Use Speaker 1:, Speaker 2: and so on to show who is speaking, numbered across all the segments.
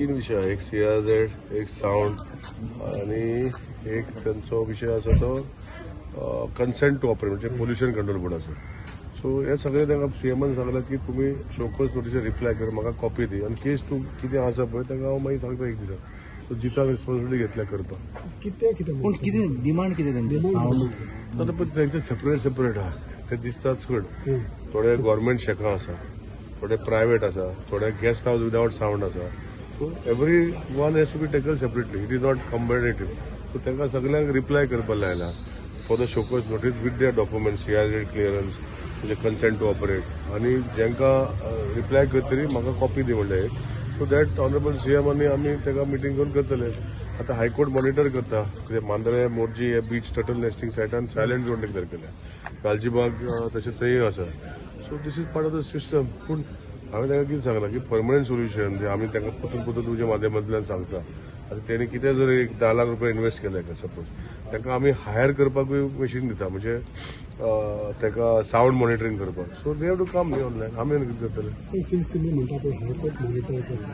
Speaker 1: तीन विषय आहे. एक CRZ, एक साऊंड आणि एक त्यांचा विषय असा तो कन्सेंट टू ऑपरेट म्हणजे पोल्युशन कंट्रोल बोर्डाचो. सो हे सगळे तांकां सीएमान सांगलां की तुम्ही शोकस नोटीसर रिप्लाय कर, म्हाका कॉपी दी आणि केस टू कितें आसा पळय तांकां हांव मागीर सांगता एक दिसा. सो जिताक रिस्पॉन्सिबिलिटी घेतल्या करपाक.
Speaker 2: पूण कितें डिमांड कितें तेंचे सावंड
Speaker 1: आतां पण तेंचे सेपरेट आहा ते दिसता चड. थोडे गव्हर्मेंट शेकां आसा, थोडे प्रायवेट आसा, थोडे गेस्ट हाऊस विदाउट साऊंड आसा. So everyone has to be taken separately. It is not combinative. सो तांकां सगळ्यांक रिप्लाय करपाक लायला for the show cause notice with their documents, CRZ clearance म्हणजे कन्सेंट टू ऑपरेट आणि जांकां रिप्लाय करतरी म्हाका कॉपी दी म्हणलें एक. सो दॅट ऑनरेबल सीएमांनी आमी ताका मिटींग करून करतले. आतां हायकोर्ट मॉनिटर करता कितें मांद्रे मोर्जी हे बीच टर्टल नेस्टिंग सायटान सायलेंट झोन डिक्लेअर केल्या. गालजीबाग तशें थंय आसा. So this is part of the system. पूण हांवें तांकां कितें सांगलां की परमनंट सोल्युशन जे आमी तांकां परतून तुज्या माध्यमांतल्यान सांगता. आतां तेणी कितें जर एक 10 लाख रुपया इन्वेस्ट केले सपोज तांकां आमी हायर करपाकूय मशीन दिता म्हणजे ताका सावंड मॉनिटरींग करपाक. So they have to come न्ही ऑनलायन. आमी कितें करतले.
Speaker 3: सिन्स तुमी म्हणटा पळय हायकोर्ट मॉनिटर करता,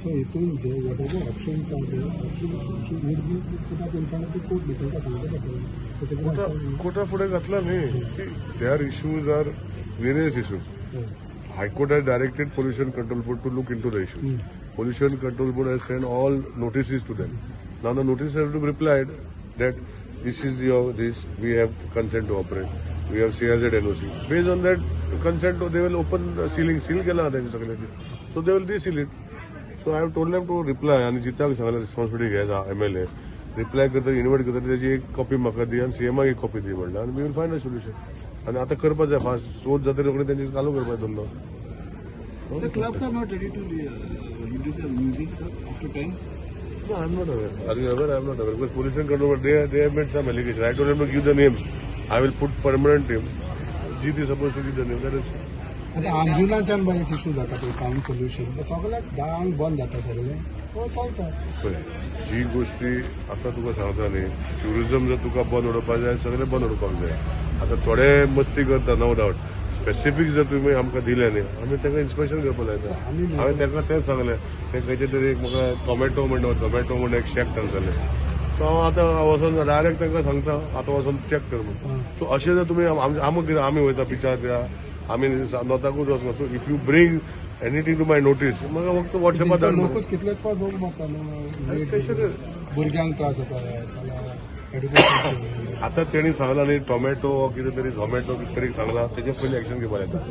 Speaker 3: सो हितून जे वॉटेवर ऑप्शन्स आहा ते ऑप्शन्स वूड बी कोर्टाक इन्फॉर्म टू कोर्ट न्ही तांकां सांगता पडटलें तशें कितें आसता.
Speaker 1: कोर्टा फुडें घातला न्ही. See there issues are various issues. High Court has directed Pollution Control Board to look into the issue. Pollution Control Board has sent all notices to them. Now the notices have to be replied that this is this we have consent to operate. We have CRZ NOC. Based on that consent, they will open the sealing. Seal केला त्यांनी सगळ्यांनी. So they will reseal it. So I have told them to reply आणि जिताक सांगला responsibility घ्यायचा MLA. Reply करता invite करता त्याची एक कॉपी म्हाका दी आणि CMAक एक कॉपी दी म्हणला आणि we will find a solution. आणि आता करपाक जाय फास्ट. सोद जाता रोखडे त्यांची चालू करपाक धंदो.
Speaker 2: The clubs are not ready to reduce the music, sir, after 10?
Speaker 1: No, I'm not aware. Are you aware? I'm not aware. Because Pollution Control Board, they have made some allegation. I told them to give the names. I will put permanent team. Jeet is supposed to give the name. That is.
Speaker 3: आतां आंदोलनाच्यान bye एक issue जाता पळय sound pollution सगळ्याक डांग बंद जाता सगळें. हो चलता.
Speaker 1: पळय जी गोष्टी आता तुका सांगता न्ही, ट्युरिझम जर तुका बंद उडोवपाक जाय सगळें बंद उडोवपाक जाय. आता थोडे मस्ती करता नो डावट. स्पेसिफीक जर तुमी आमकां दिलें न्ही आमी ताका इन्स्पेक्शन करपाक लायता. हांवें तांकां तेंच सांगलें. ते खंयचे तरी एक म्हाका टोमॅटो म्हणून एक शेक सांगताले. सो हांव आतां वचून डायरेक्ट तांकां सांगता आतां वचून चॅक कर म्हणून. सो अशें जर तुमी आमी वयता पिचार या आमी नोताकूच वचना. So if you bring anything to my notice म्हाका फक्त वॉट्सॅपार धाड.
Speaker 3: लोकूच कितलेच फावट बघ मारता
Speaker 1: कशें
Speaker 3: भुरग्यांक त्रास जाता. एड्युकेशन
Speaker 1: आता तेणी सांगला न्ही टोमॅटो कितें तरी झोमॅटो कितें तरी सांगला तेजे पयलीं एक्शन घेवपाक येता.